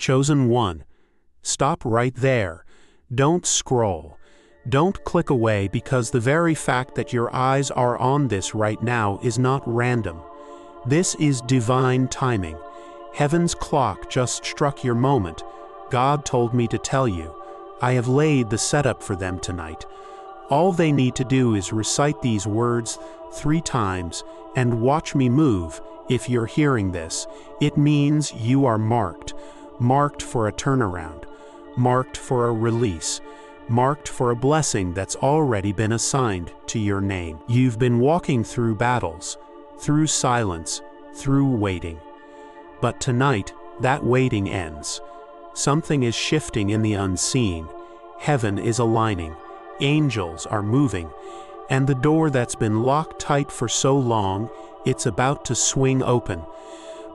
Chosen one, stop right there. Don't scroll. Don't click away, because the very fact that your eyes are on this right now is not random. This is divine timing. Heaven's clock just struck your moment. God told me to tell you. I have laid the setup for them tonight. All they need to do is recite these words 3 times and watch me move. If you're hearing this, it means you are marked. Marked for a turnaround. Marked for a release. Marked for a blessing that's already been assigned to your name. You've been walking through battles, through silence, through waiting. But tonight, that waiting ends. Something is shifting in the unseen. Heaven is aligning. Angels are moving. And the door that's been locked tight for so long, it's about to swing open.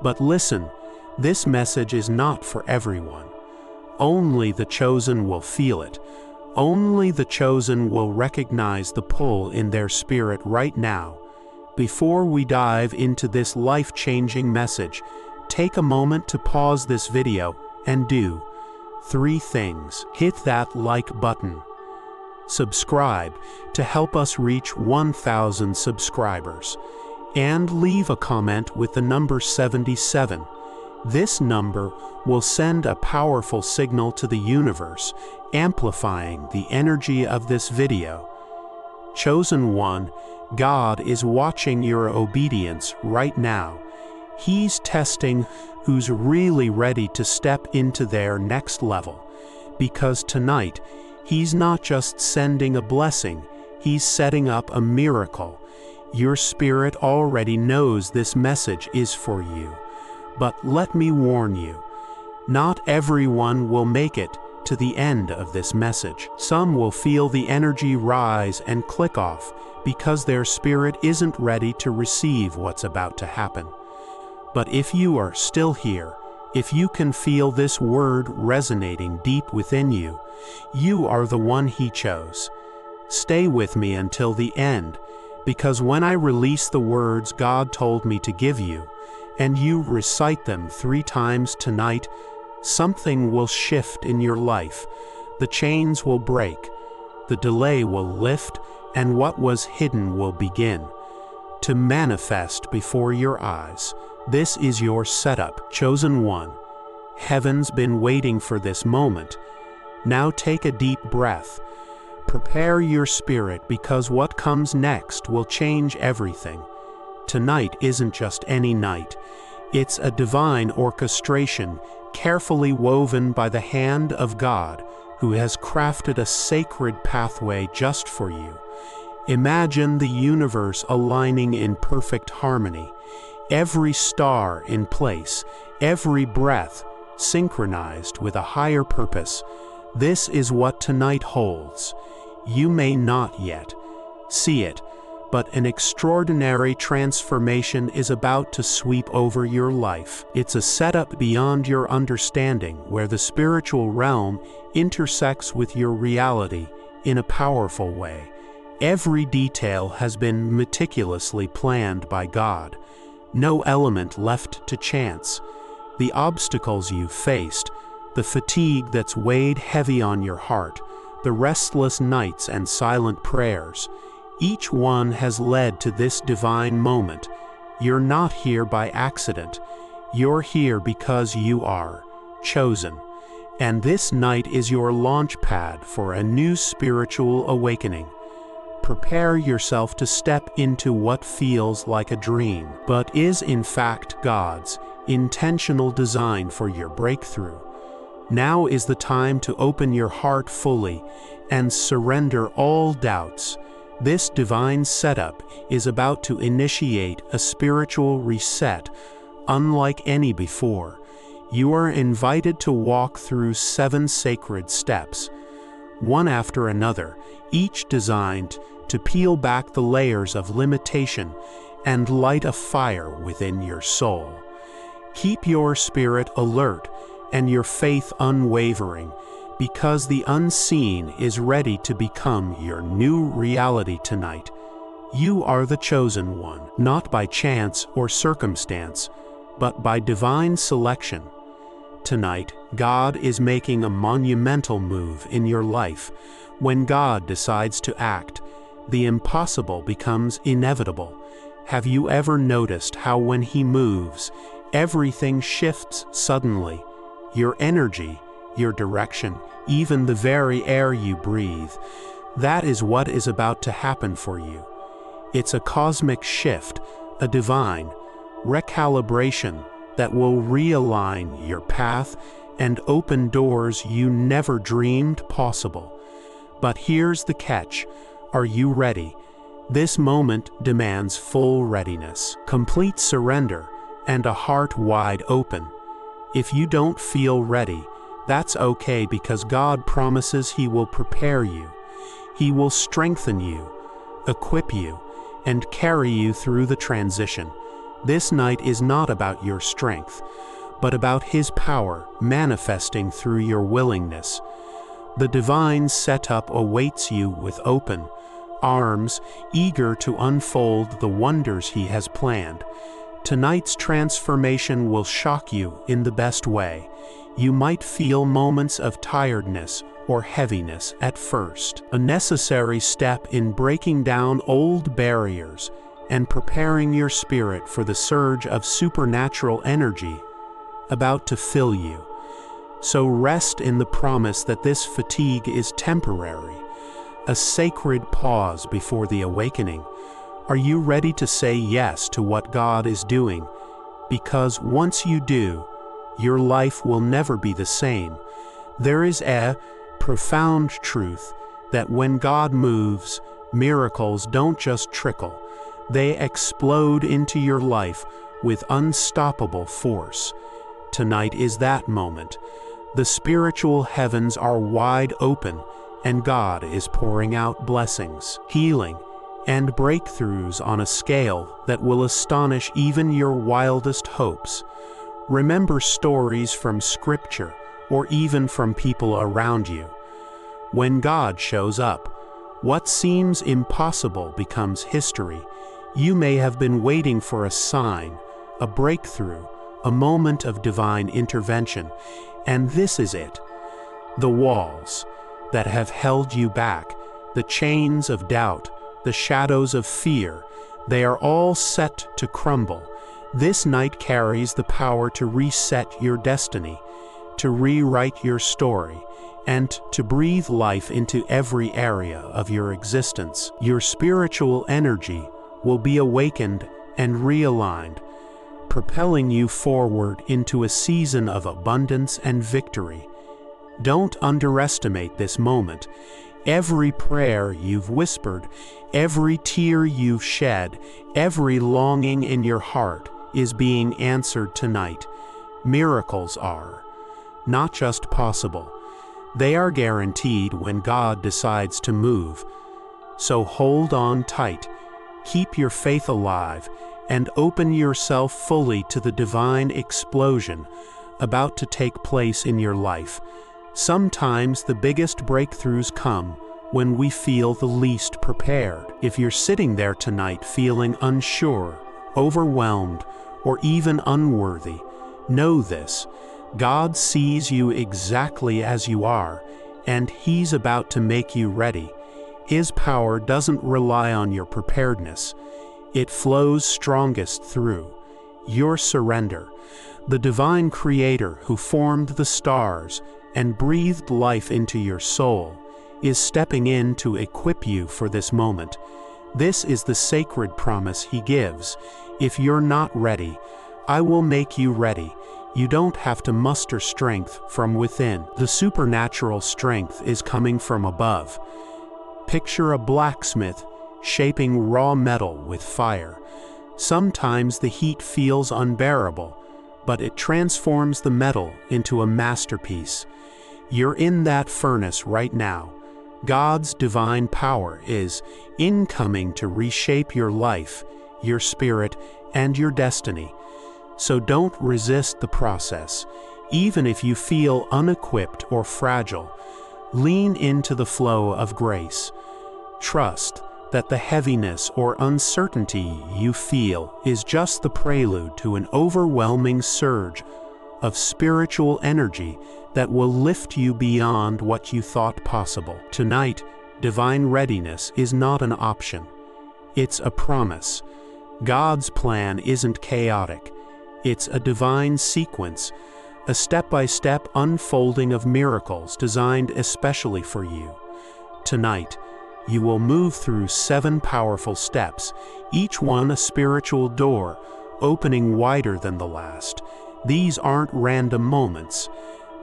But listen, this message is not for everyone. Only the chosen will feel it. Only the chosen will recognize the pull in their spirit right now. Before we dive into this life-changing message, take a moment to pause this video and do 3 things. Hit that like button. Subscribe to help us reach 1,000 subscribers. And leave a comment with the number 77. This number will send a powerful signal to the universe, amplifying the energy of this video. Chosen one, God is watching your obedience right now. He's testing who's really ready to step into their next level. Because tonight, He's not just sending a blessing, He's setting up a miracle. Your spirit already knows this message is for you. But let me warn you, not everyone will make it to the end of this message. Some will feel the energy rise and click off because their spirit isn't ready to receive what's about to happen. But if you are still here, if you can feel this word resonating deep within you, you are the one He chose. Stay with me until the end, because when I release the words God told me to give you, and you recite them 3 times tonight, something will shift in your life. The chains will break, the delay will lift, and what was hidden will begin to manifest before your eyes. This is your setup, chosen one. Heaven's been waiting for this moment. Now take a deep breath. Prepare your spirit, because what comes next will change everything. Tonight isn't just any night. It's a divine orchestration, carefully woven by the hand of God, who has crafted a sacred pathway just for you. Imagine the universe aligning in perfect harmony, every star in place, every breath synchronized with a higher purpose. This is what tonight holds. You may not yet see it, but an extraordinary transformation is about to sweep over your life. It's a setup beyond your understanding, where the spiritual realm intersects with your reality in a powerful way. Every detail has been meticulously planned by God. No element left to chance. The obstacles you faced, the fatigue that's weighed heavy on your heart, the restless nights and silent prayers, each one has led to this divine moment. You're not here by accident. You're here because you are chosen. And this night is your launch pad for a new spiritual awakening. Prepare yourself to step into what feels like a dream, but is in fact God's intentional design for your breakthrough. Now is the time to open your heart fully and surrender all doubts. This divine setup is about to initiate a spiritual reset unlike any before. You are invited to walk through 7 sacred steps, one after another, each designed to peel back the layers of limitation and light a fire within your soul. Keep your spirit alert and your faith unwavering, because the unseen is ready to become your new reality tonight. You are the chosen one, not by chance or circumstance, but by divine selection. Tonight, God is making a monumental move in your life. When God decides to act, the impossible becomes inevitable. Have you ever noticed how when He moves, everything shifts suddenly? Your energy, your direction, even the very air you breathe. That is what is about to happen for you. It's a cosmic shift, a divine recalibration that will realign your path and open doors you never dreamed possible. But here's the catch. Are you ready? This moment demands full readiness, complete surrender, and a heart wide open. If you don't feel ready, that's okay, because God promises He will prepare you. He will strengthen you, equip you, and carry you through the transition. This night is not about your strength, but about His power manifesting through your willingness. The divine setup awaits you with open arms, eager to unfold the wonders He has planned. Tonight's transformation will shock you in the best way. You might feel moments of tiredness or heaviness at first, a necessary step in breaking down old barriers and preparing your spirit for the surge of supernatural energy about to fill you. So rest in the promise that this fatigue is temporary, a sacred pause before the awakening. Are you ready to say yes to what God is doing? Because once you do, your life will never be the same. There is a profound truth that when God moves, miracles don't just trickle. They explode into your life with unstoppable force. Tonight is that moment. The spiritual heavens are wide open, and God is pouring out blessings, healing, and breakthroughs on a scale that will astonish even your wildest hopes. Remember stories from Scripture or even from people around you. When God shows up, what seems impossible becomes history. You may have been waiting for a sign, a breakthrough, a moment of divine intervention, and this is it. The walls that have held you back, the chains of doubt, the shadows of fear, they are all set to crumble. This night carries the power to reset your destiny, to rewrite your story, and to breathe life into every area of your existence. Your spiritual energy will be awakened and realigned, propelling you forward into a season of abundance and victory. Don't underestimate this moment. Every prayer you've whispered, every tear you've shed, every longing in your heart is being answered tonight. Miracles are not just possible, they are guaranteed when God decides to move. So hold on tight, keep your faith alive, and open yourself fully to the divine explosion about to take place in your life. Sometimes the biggest breakthroughs come when we feel the least prepared. If you're sitting there tonight feeling unsure, overwhelmed, or even unworthy, know this: God sees you exactly as you are, and He's about to make you ready. His power doesn't rely on your preparedness. It flows strongest through your surrender. The divine Creator who formed the stars and breathed life into your soul is stepping in to equip you for this moment. This is the sacred promise He gives. If you're not ready, I will make you ready. You don't have to muster strength from within. The supernatural strength is coming from above. Picture a blacksmith shaping raw metal with fire. Sometimes the heat feels unbearable, but it transforms the metal into a masterpiece. You're in that furnace right now. God's divine power is incoming to reshape your life, your spirit, and your destiny. So don't resist the process. Even if you feel unequipped or fragile, lean into the flow of grace. Trust that the heaviness or uncertainty you feel is just the prelude to an overwhelming surge of spiritual energy that will lift you beyond what you thought possible. Tonight, divine readiness is not an option. It's a promise. God's plan isn't chaotic. It's a divine sequence, a step-by-step unfolding of miracles designed especially for you. Tonight, you will move through 7 powerful steps, each one a spiritual door, opening wider than the last. These aren't random moments.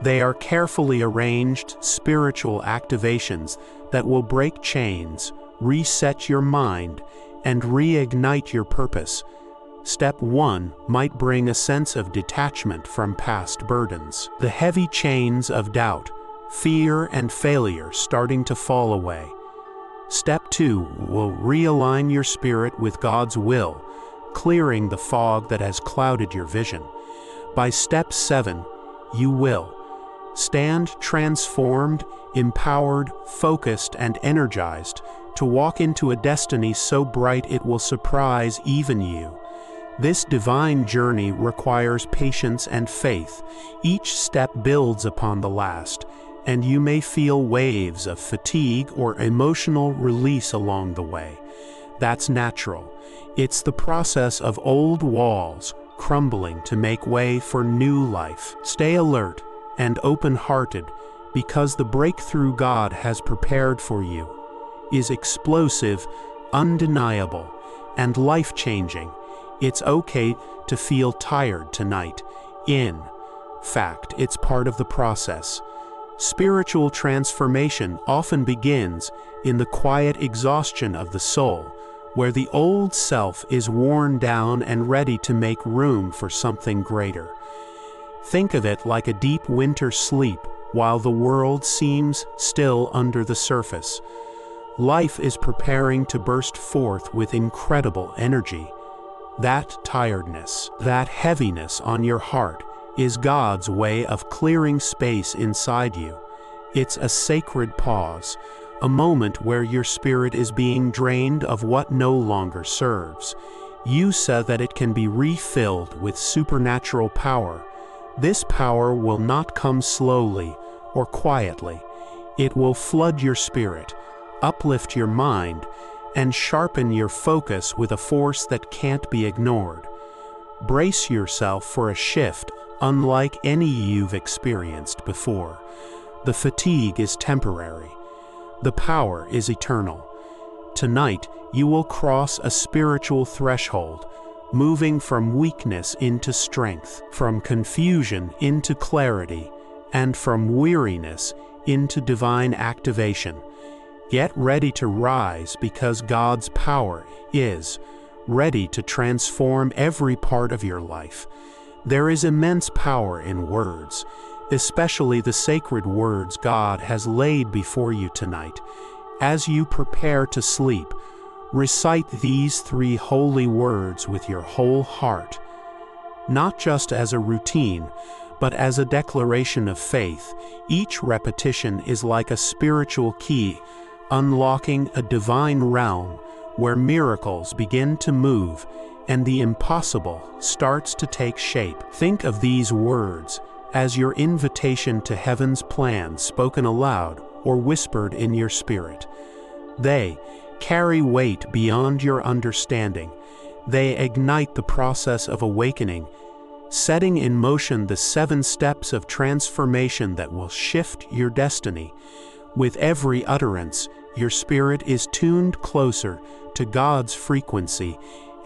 They are carefully arranged spiritual activations that will break chains, reset your mind, and reignite your purpose. Step 1 might bring a sense of detachment from past burdens. The heavy chains of doubt, fear, and failure starting to fall away. Step 2 will realign your spirit with God's will, clearing the fog that has clouded your vision. By step 7, you will stand transformed, empowered, focused, and energized to walk into a destiny so bright it will surprise even you. This divine journey requires patience and faith. Each step builds upon the last, and you may feel waves of fatigue or emotional release along the way. That's natural. It's the process of old walls crumbling to make way for new life. Stay alert and open-hearted, because the breakthrough God has prepared for you is explosive, undeniable, and life-changing. It's okay to feel tired tonight. In fact, it's part of the process. Spiritual transformation often begins in the quiet exhaustion of the soul, where the old self is worn down and ready to make room for something greater. Think of it like a deep winter sleep while the world seems still under the surface. Life is preparing to burst forth with incredible energy. That tiredness, that heaviness on your heart, is God's way of clearing space inside you. It's a sacred pause, a moment where your spirit is being drained of what no longer serves. You said that it can be refilled with supernatural power. This power will not come slowly or quietly. It will flood your spirit, uplift your mind, and sharpen your focus with a force that can't be ignored. Brace yourself for a shift unlike any you've experienced before. The fatigue is temporary. The power is eternal. Tonight, you will cross a spiritual threshold, moving from weakness into strength, from confusion into clarity, and from weariness into divine activation. Get ready to rise, because God's power is ready to transform every part of your life. There is immense power in words, especially the sacred words God has laid before you tonight. As you prepare to sleep, recite these 3 holy words with your whole heart, not just as a routine, but as a declaration of faith. Each repetition is like a spiritual key, unlocking a divine realm where miracles begin to move and the impossible starts to take shape. Think of these words as your invitation to heaven's plan, spoken aloud or whispered in your spirit. They carry weight beyond your understanding. They ignite the process of awakening, setting in motion the 7 steps of transformation that will shift your destiny. With every utterance, your spirit is tuned closer to God's frequency,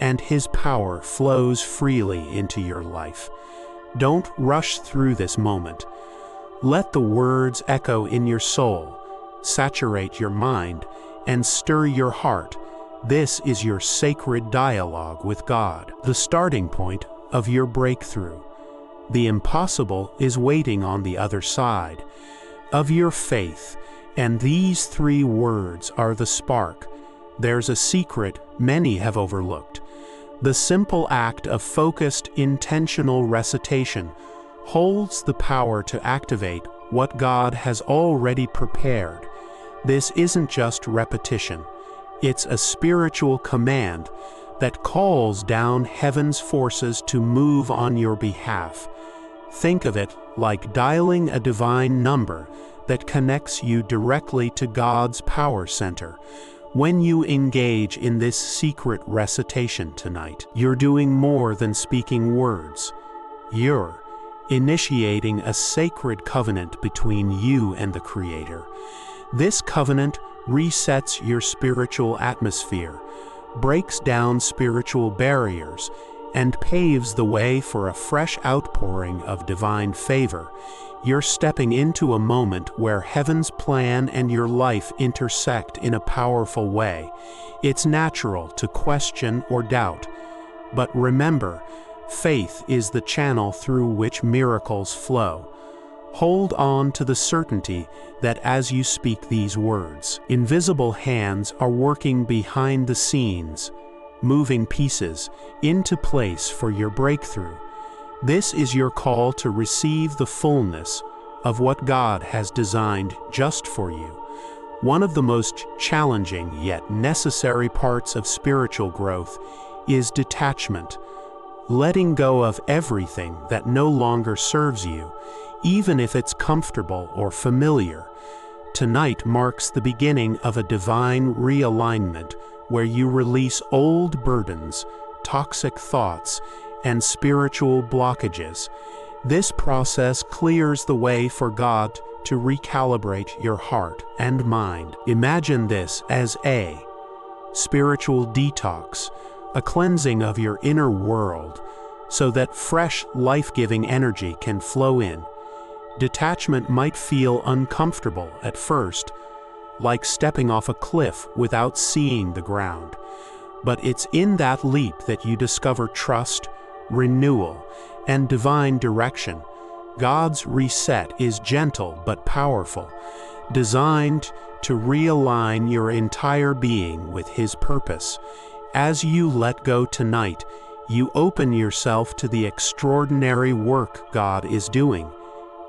and His power flows freely into your life. Don't rush through this moment. Let the words echo in your soul, saturate your mind, and stir your heart. This is your sacred dialogue with God, the starting point of your breakthrough. The impossible is waiting on the other side of your faith, and these 3 words are the spark. There's a secret many have overlooked. The simple act of focused, intentional recitation holds the power to activate what God has already prepared. This isn't just repetition. It's a spiritual command that calls down heaven's forces to move on your behalf. Think of it like dialing a divine number that connects you directly to God's power center. When you engage in this secret recitation tonight, you're doing more than speaking words. You're initiating a sacred covenant between you and the Creator. This covenant resets your spiritual atmosphere, breaks down spiritual barriers, and paves the way for a fresh outpouring of divine favor. You're stepping into a moment where heaven's plan and your life intersect in a powerful way. It's natural to question or doubt, but remember, faith is the channel through which miracles flow. Hold on to the certainty that as you speak these words, invisible hands are working behind the scenes, moving pieces into place for your breakthrough. This is your call to receive the fullness of what God has designed just for you. One of the most challenging yet necessary parts of spiritual growth is detachment, letting go of everything that no longer serves you, even if it's comfortable or familiar. Tonight marks the beginning of a divine realignment where you release old burdens, toxic thoughts, and spiritual blockages. This process clears the way for God to recalibrate your heart and mind. Imagine this as a spiritual detox, a cleansing of your inner world, so that fresh, life-giving energy can flow in. Detachment might feel uncomfortable at first, like stepping off a cliff without seeing the ground. But it's in that leap that you discover trust, renewal, and divine direction. God's reset is gentle but powerful, designed to realign your entire being with His purpose. As you let go tonight, you open yourself to the extraordinary work God is doing.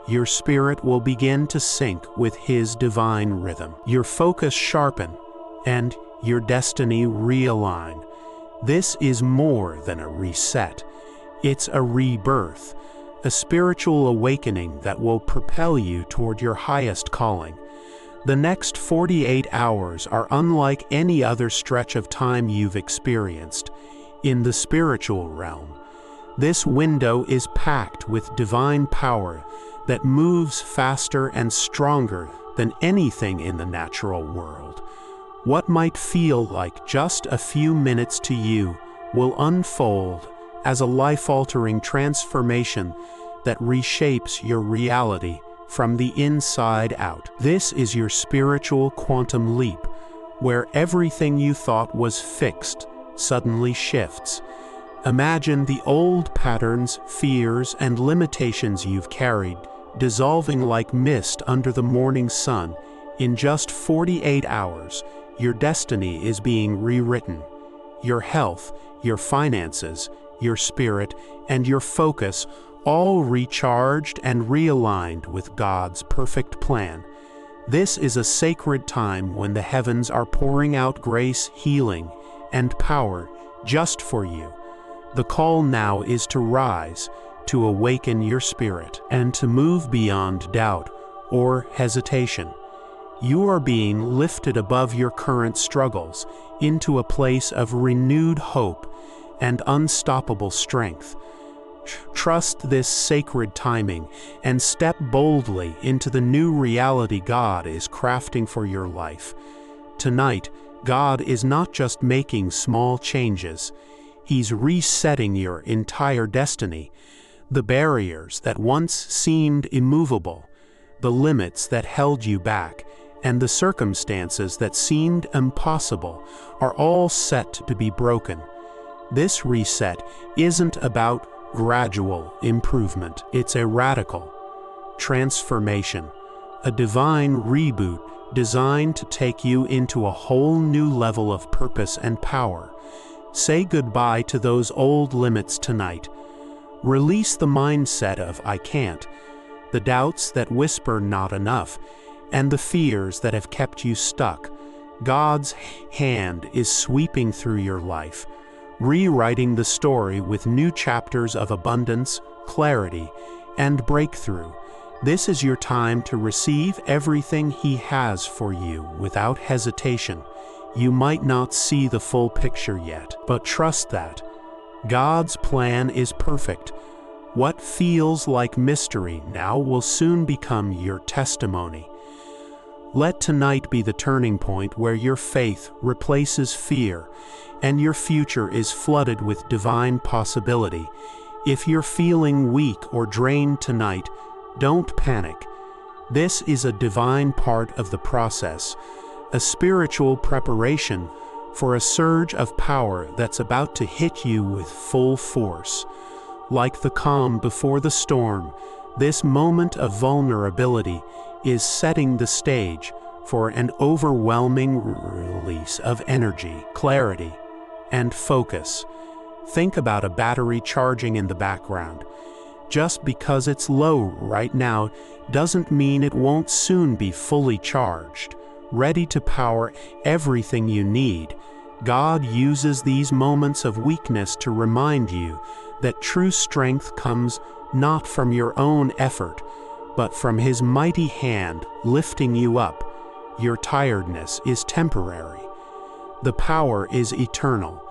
Your spirit will begin to sync with His divine rhythm. Your focus sharpen, and your destiny realign. This is more than a reset. It's a rebirth, a spiritual awakening that will propel you toward your highest calling. The next 48 hours are unlike any other stretch of time you've experienced. In the spiritual realm, this window is packed with divine power that moves faster and stronger than anything in the natural world. What might feel like just a few minutes to you will unfold as a life-altering transformation that reshapes your reality from the inside out. This is your spiritual quantum leap, where everything you thought was fixed suddenly shifts. Imagine the old patterns, fears, and limitations you've carried dissolving like mist under the morning sun. In just 48 hours, your destiny is being rewritten. Your health, your finances, your spirit, and your focus all recharged and realigned with God's perfect plan. This is a sacred time when the heavens are pouring out grace, healing, and power just for you. The call now is to rise, to awaken your spirit, and to move beyond doubt or hesitation. You are being lifted above your current struggles into a place of renewed hope and unstoppable strength. Trust this sacred timing and step boldly into the new reality God is crafting for your life. Tonight, God is not just making small changes. He's resetting your entire destiny. The barriers that once seemed immovable, the limits that held you back, and the circumstances that seemed impossible are all set to be broken. This reset isn't about gradual improvement. It's a radical transformation, a divine reboot designed to take you into a whole new level of purpose and power. Say goodbye to those old limits tonight. Release the mindset of "I can't," the doubts that whisper "not enough," and the fears that have kept you stuck. God's hand is sweeping through your life, rewriting the story with new chapters of abundance, clarity, and breakthrough. This is your time to receive everything He has for you without hesitation. You might not see the full picture yet, but trust that God's plan is perfect. What feels like mystery now will soon become your testimony. Let tonight be the turning point where your faith replaces fear and your future is flooded with divine possibility. If you're feeling weak or drained tonight, don't panic. This is a divine part of the process, a spiritual preparation for a surge of power that's about to hit you with full force. Like the calm before the storm, this moment of vulnerability is setting the stage for an overwhelming release of energy, clarity, and focus. Think about a battery charging in the background. Just because it's low right now doesn't mean it won't soon be fully charged, ready to power everything you need. God uses these moments of weakness to remind you that true strength comes not from your own effort, but from His mighty hand lifting you up. Your tiredness is temporary. The power is eternal.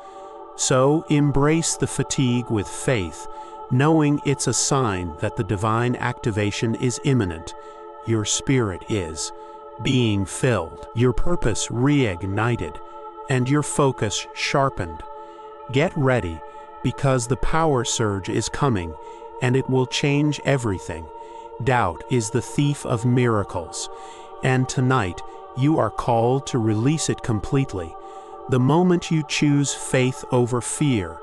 So embrace the fatigue with faith, knowing it's a sign that the divine activation is imminent. Your spirit is being filled, your purpose reignited, and your focus sharpened. Get ready, because the power surge is coming, and it will change everything. Doubt is the thief of miracles, and tonight you are called to release it completely. The moment you choose faith over fear,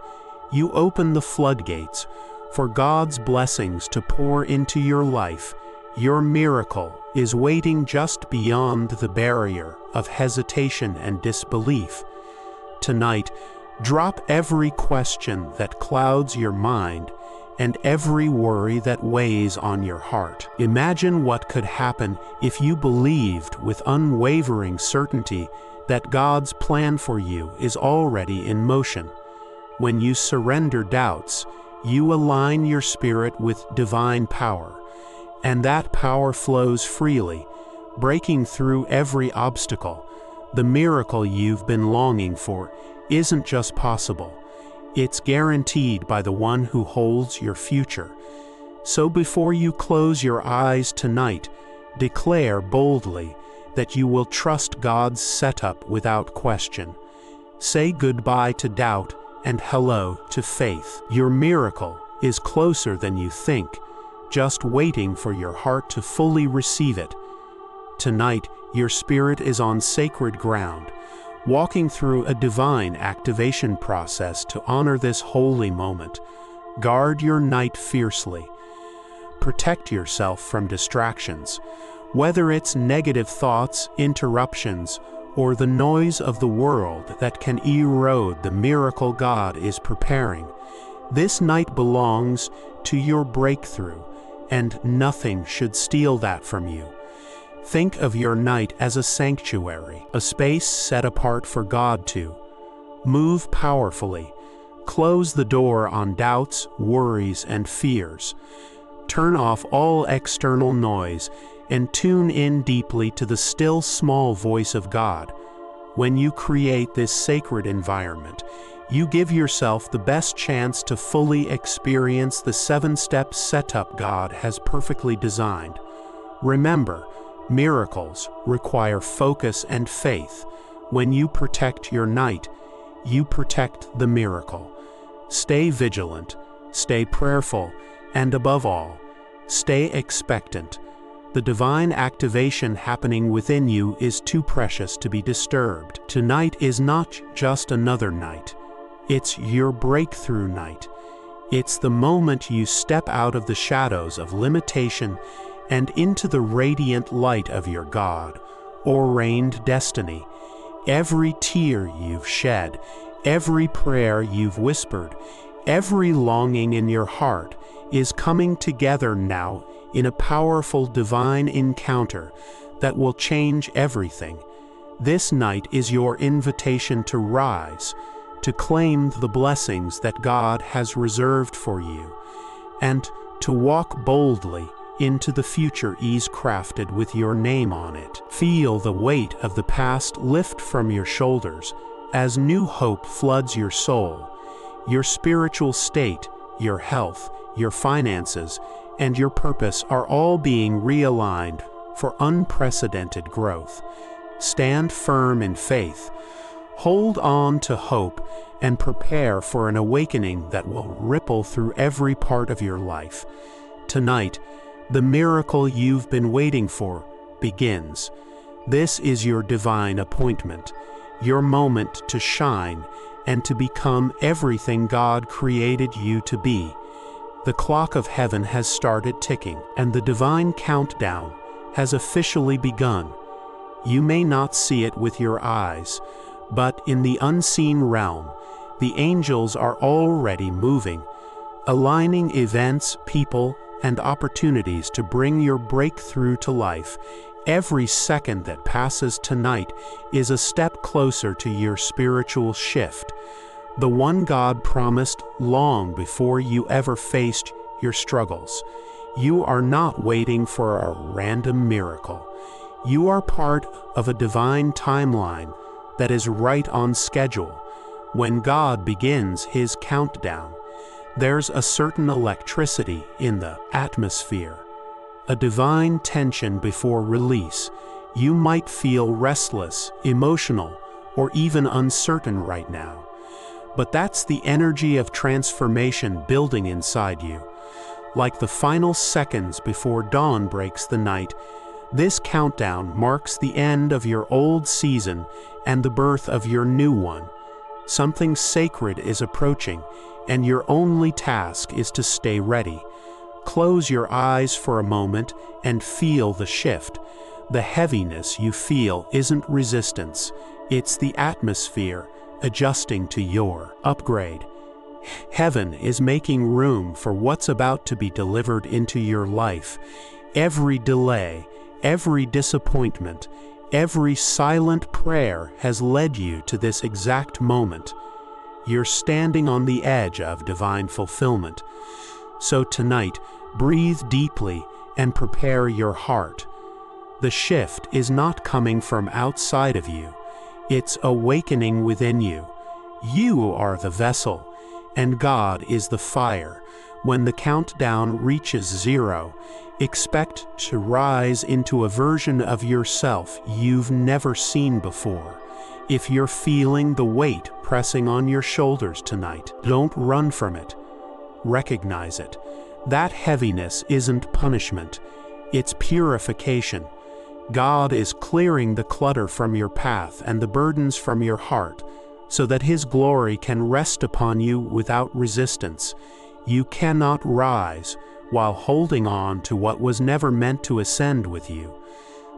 you open the floodgates for God's blessings to pour into your life. Your miracle is waiting just beyond the barrier of hesitation and disbelief. Tonight, drop every question that clouds your mind and every worry that weighs on your heart. Imagine what could happen if you believed with unwavering certainty that God's plan for you is already in motion. When you surrender doubts, you align your spirit with divine power, and that power flows freely, breaking through every obstacle. The miracle you've been longing for isn't just possible, it's guaranteed by the one who holds your future. So before you close your eyes tonight, declare boldly that you will trust God's setup without question. Say goodbye to doubt and hello to faith. Your miracle is closer than you think, just waiting for your heart to fully receive it. Tonight, your spirit is on sacred ground, walking through a divine activation process to honor this holy moment. Guard your night fiercely. Protect yourself from distractions, whether it's negative thoughts, interruptions, or the noise of the world that can erode the miracle God is preparing. This night belongs to your breakthrough, and nothing should steal that from you. Think of your night as a sanctuary, a space set apart for God to move powerfully. Close the door on doubts, worries, and fears. Turn off all external noise and tune in deeply to the still small voice of God. When you create this sacred environment, you give yourself the best chance to fully experience the 7-step setup God has perfectly designed. Remember, miracles require focus and faith. When you protect your night, you protect the miracle. Stay vigilant, stay prayerful, and above all, stay expectant. The divine activation happening within you is too precious to be disturbed. Tonight is not just another night. It's your breakthrough night. It's the moment you step out of the shadows of limitation and into the radiant light of your God-ordained destiny. Every tear you've shed, every prayer you've whispered, every longing in your heart is coming together now in a powerful divine encounter that will change everything. This night is your invitation to rise, to claim the blessings that God has reserved for you, and to walk boldly into the future ease crafted with your name on it. Feel the weight of the past lift from your shoulders as new hope floods your soul. Your spiritual state, your health, your finances, and your purpose are all being realigned for unprecedented growth. Stand firm in faith, hold on to hope, and prepare for an awakening that will ripple through every part of your life. Tonight, the miracle you've been waiting for begins. This is your divine appointment, your moment to shine and to become everything God created you to be. The clock of heaven has started ticking, and the divine countdown has officially begun. You may not see it with your eyes, but in the unseen realm, the angels are already moving, aligning events, people, and opportunities to bring your breakthrough to life. Every second that passes tonight is a step closer to your spiritual shift, the one God promised long before you ever faced your struggles. You are not waiting for a random miracle. You are part of a divine timeline that is right on schedule. When God begins his countdown, there's a certain electricity in the atmosphere, a divine tension before release. You might feel restless, emotional, or even uncertain right now, but that's the energy of transformation building inside you. Like the final seconds before dawn breaks the night, this countdown marks the end of your old season and the birth of your new one. Something sacred is approaching, and your only task is to stay ready. Close your eyes for a moment and feel the shift. The heaviness you feel isn't resistance, it's the atmosphere adjusting to your upgrade. Heaven is making room for what's about to be delivered into your life. Every delay, every disappointment, every silent prayer has led you to this exact moment. You're standing on the edge of divine fulfillment. So tonight, breathe deeply and prepare your heart. The shift is not coming from outside of you. It's awakening within you. You are the vessel, and God is the fire. When the countdown reaches 0, expect to rise into a version of yourself you've never seen before. If you're feeling the weight pressing on your shoulders tonight, don't run from it. Recognize it. That heaviness isn't punishment, it's purification. God is clearing the clutter from your path and the burdens from your heart, so that his glory can rest upon you without resistance. You cannot rise while holding on to what was never meant to ascend with you.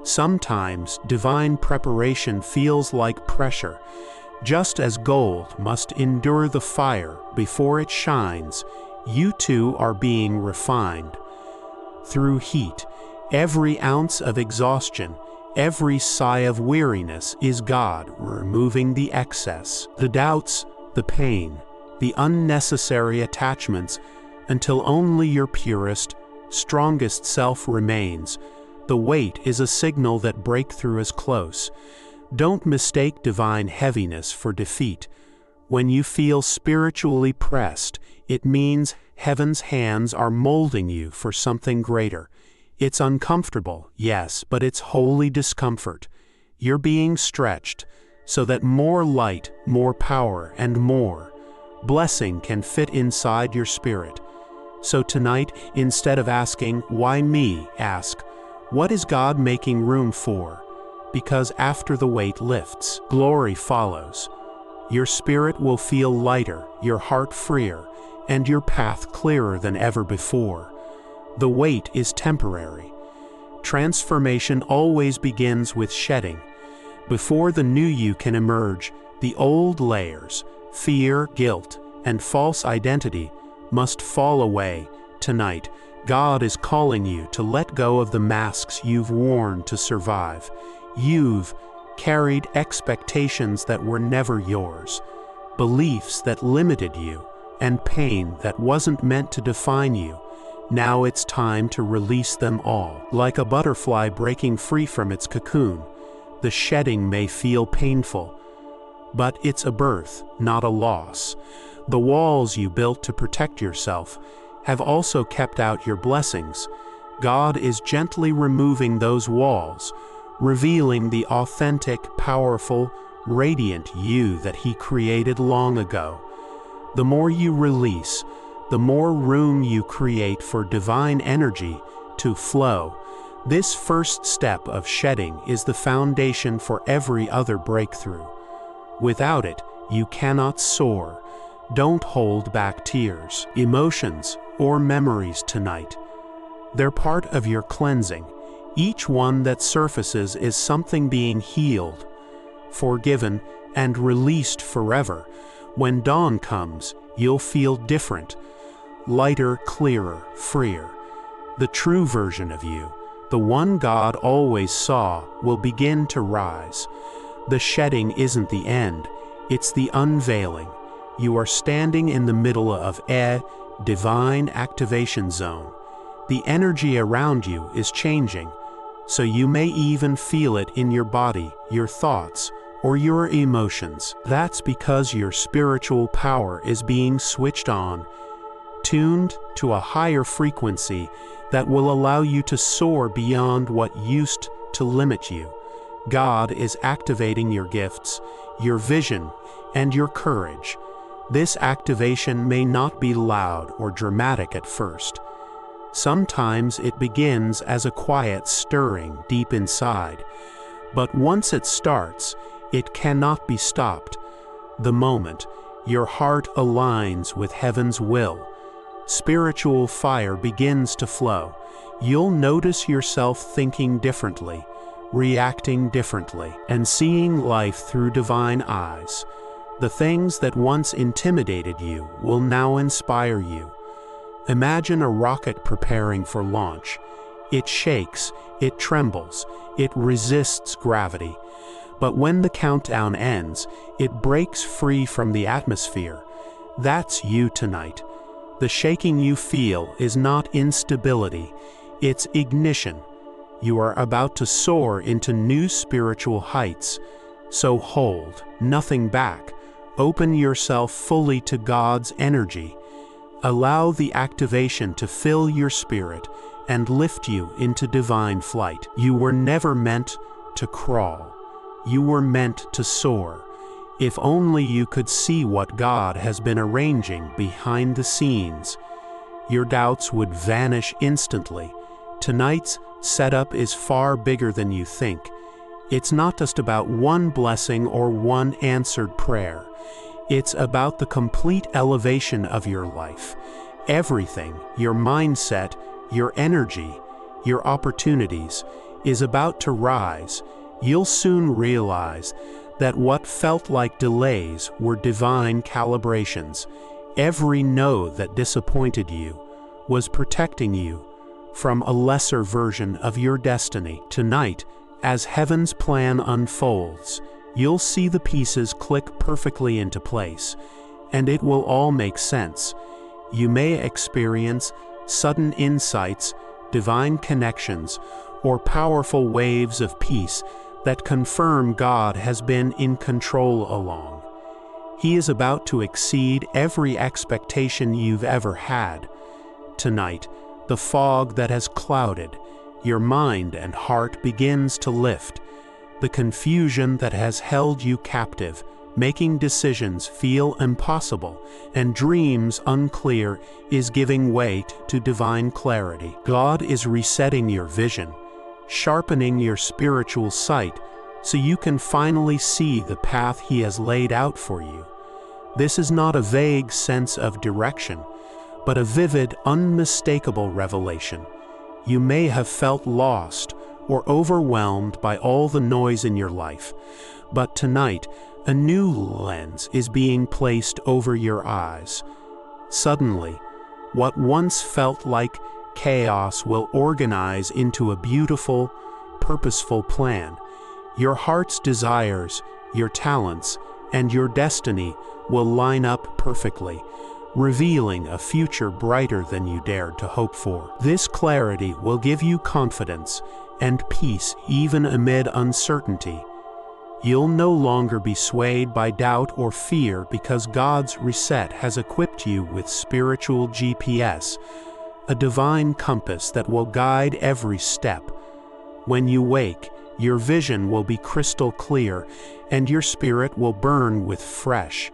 Sometimes divine preparation feels like pressure. Just as gold must endure the fire before it shines, you too are being refined. Through heat, every ounce of exhaustion, every sigh of weariness is God removing the excess, the doubts, the pain, the unnecessary attachments, until only your purest, strongest self remains. The weight is a signal that breakthrough is close. Don't mistake divine heaviness for defeat. When you feel spiritually pressed, it means heaven's hands are molding you for something greater. It's uncomfortable, yes, but it's holy discomfort. You're being stretched so that more light, more power, and more blessing can fit inside your spirit. So tonight, instead of asking, "Why me?" ask, "What is God making room for?" Because after the weight lifts, glory follows. Your spirit will feel lighter, your heart freer, and your path clearer than ever before. The weight is temporary. Transformation always begins with shedding. Before the new you can emerge, the old layers, fear, guilt, and false identity, must fall away. Tonight, God is calling you to let go of the masks you've worn to survive. You've carried expectations that were never yours, beliefs that limited you, and pain that wasn't meant to define you. Now it's time to release them all. Like a butterfly breaking free from its cocoon, the shedding may feel painful, but it's a birth, not a loss. The walls you built to protect yourself have also kept out your blessings. God is gently removing those walls, revealing the authentic, powerful, radiant you that He created long ago. The more you release, the more room you create for divine energy to flow. This first step of shedding is the foundation for every other breakthrough. Without it, you cannot soar. Don't hold back tears, emotions, or memories tonight. They're part of your cleansing. Each one that surfaces is something being healed, forgiven, and released forever. When dawn comes, you'll feel different, lighter, clearer, freer. The true version of you, the one God always saw, will begin to rise. The shedding isn't the end, it's the unveiling. You are standing in the middle of a divine activation zone. The energy around you is changing, so you may even feel it in your body, your thoughts, or your emotions. That's because your spiritual power is being switched on, tuned to a higher frequency that will allow you to soar beyond what used to limit you. God is activating your gifts, your vision, and your courage. This activation may not be loud or dramatic at first. Sometimes it begins as a quiet stirring deep inside, but once it starts, it cannot be stopped. The moment your heart aligns with heaven's will, spiritual fire begins to flow. You'll notice yourself thinking differently, reacting differently, and seeing life through divine eyes. The things that once intimidated you will now inspire you. Imagine a rocket preparing for launch. It shakes, it trembles, it resists gravity. But when the countdown ends, it breaks free from the atmosphere. That's you tonight. The shaking you feel is not instability, it's ignition. You are about to soar into new spiritual heights. So hold nothing back. Open yourself fully to God's energy. Allow the activation to fill your spirit and lift you into divine flight. You were never meant to crawl. You were meant to soar. If only you could see what God has been arranging behind the scenes, your doubts would vanish instantly. Tonight's setup is far bigger than you think. It's not just about one blessing or one answered prayer. It's about the complete elevation of your life. Everything, your mindset, your energy, your opportunities, is about to rise. You'll soon realize that what felt like delays were divine calibrations. Every no that disappointed you was protecting you from a lesser version of your destiny. Tonight, as heaven's plan unfolds, you'll see the pieces click perfectly into place, and it will all make sense. You may experience sudden insights, divine connections, or powerful waves of peace that confirm God has been in control along. He is about to exceed every expectation you've ever had. Tonight, the fog that has clouded your mind and heart begins to lift. The confusion that has held you captive, making decisions feel impossible and dreams unclear, is giving way to divine clarity. God is resetting your vision, sharpening your spiritual sight so you can finally see the path He has laid out for you. This is not a vague sense of direction, but a vivid, unmistakable revelation. You may have felt lost or overwhelmed by all the noise in your life, but tonight, a new lens is being placed over your eyes. Suddenly, what once felt like chaos will organize into a beautiful, purposeful plan. Your heart's desires, your talents, and your destiny will line up perfectly. revealing a future brighter than you dared to hope for. This clarity will give you confidence and peace even amid uncertainty. You'll no longer be swayed by doubt or fear because God's Recite has equipped you with spiritual GPS, a divine compass that will guide every step. When you wake, your vision will be crystal clear and your spirit will burn with fresh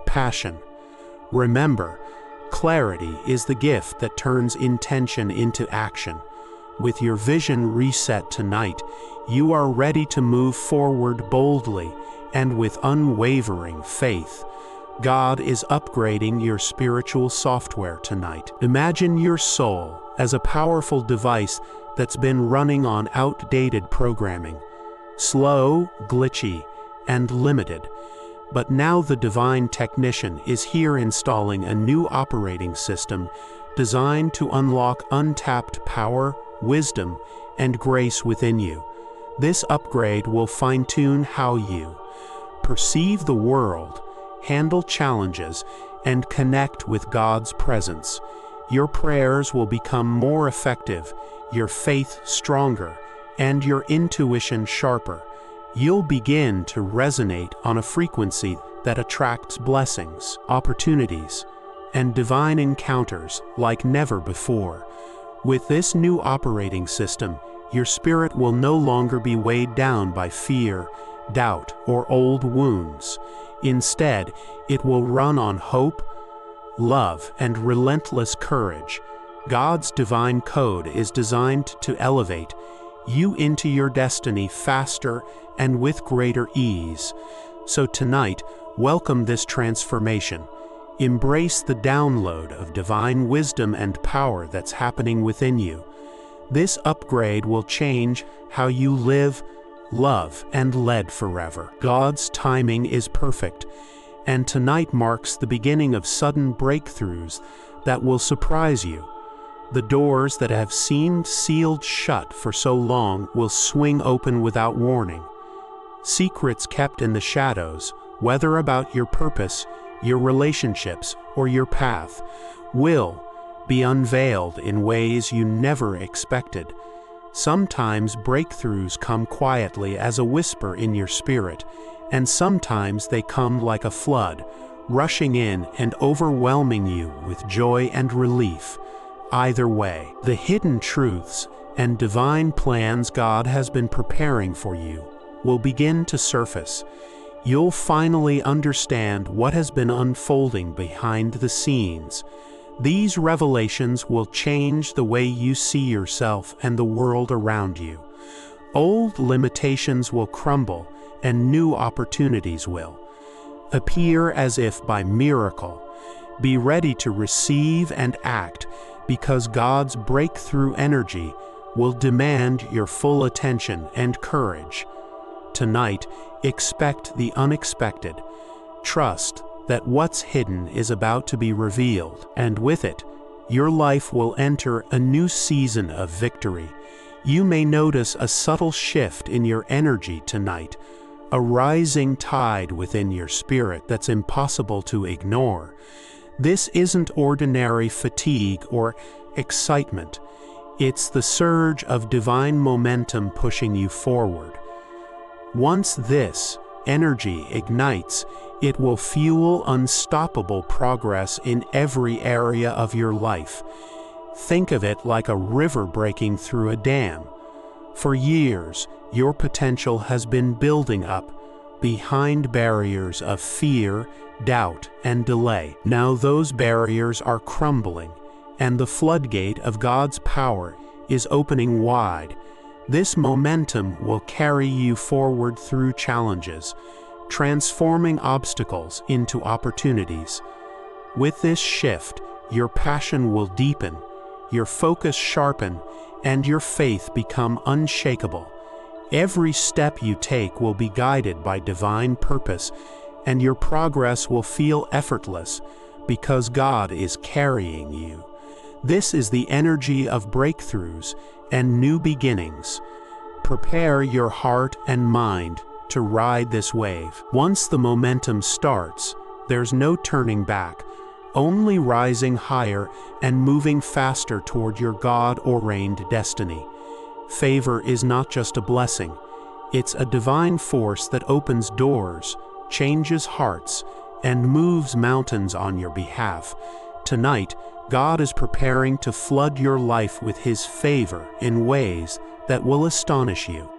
passion. Remember, clarity is the gift that turns intention into action. With your vision reset tonight, you are ready to move forward boldly and with unwavering faith. God is upgrading your spiritual software tonight. Imagine your soul as a powerful device that's been running on outdated programming, slow, glitchy, and limited. But now the divine technician is here installing a new operating system designed to unlock untapped power, wisdom, and grace within you. This upgrade will fine-tune how you perceive the world, handle challenges, and connect with God's presence. Your prayers will become more effective, your faith stronger, and your intuition sharper. You'll begin to resonate on a frequency that attracts blessings, opportunities, and divine encounters like never before. With this new operating system, your spirit will no longer be weighed down by fear, doubt, or old wounds. Instead, it will run on hope, love, and relentless courage. God's divine code is designed to elevate you into your destiny faster and with greater ease. So tonight, welcome this transformation. Embrace the download of divine wisdom and power that's happening within you. This upgrade will change how you live, love, and lead forever. God's timing is perfect, and tonight marks the beginning of sudden breakthroughs that will surprise you. The doors that have seemed sealed shut for so long will swing open without warning. Secrets kept in the shadows, whether about your purpose, your relationships, or your path, will be unveiled in ways you never expected. Sometimes breakthroughs come quietly as a whisper in your spirit, and sometimes they come like a flood, rushing in and overwhelming you with joy and relief. Either way, the hidden truths and divine plans God has been preparing for you will begin to surface. You'll finally understand what has been unfolding behind the scenes. These revelations will change the way you see yourself and the world around you. Old limitations will crumble, and new opportunities will appear as if by miracle. Be ready to receive and act, because God's breakthrough energy will demand your full attention and courage. Tonight, expect the unexpected. Trust that what's hidden is about to be revealed, and with it, your life will enter a new season of victory. You may notice a subtle shift in your energy tonight, a rising tide within your spirit that's impossible to ignore. This isn't ordinary fatigue or excitement. It's the surge of divine momentum pushing you forward. Once this energy ignites, it will fuel unstoppable progress in every area of your life. Think of it like a river breaking through a dam. For years, your potential has been building up behind barriers of fear, doubt, and delay. Now those barriers are crumbling, and the floodgate of God's power is opening wide. This momentum will carry you forward through challenges, transforming obstacles into opportunities. With this shift, your passion will deepen, your focus sharpen, and your faith become unshakable. Every step you take will be guided by divine purpose, and your progress will feel effortless because God is carrying you. This is the energy of breakthroughs and new beginnings. Prepare your heart and mind to ride this wave. Once the momentum starts, there's no turning back. only rising higher and moving faster toward your God-ordained destiny. Favor is not just a blessing. It's a divine force that opens doors, changes hearts, and moves mountains on your behalf. Tonight, God is preparing to flood your life with His favor in ways that will astonish you.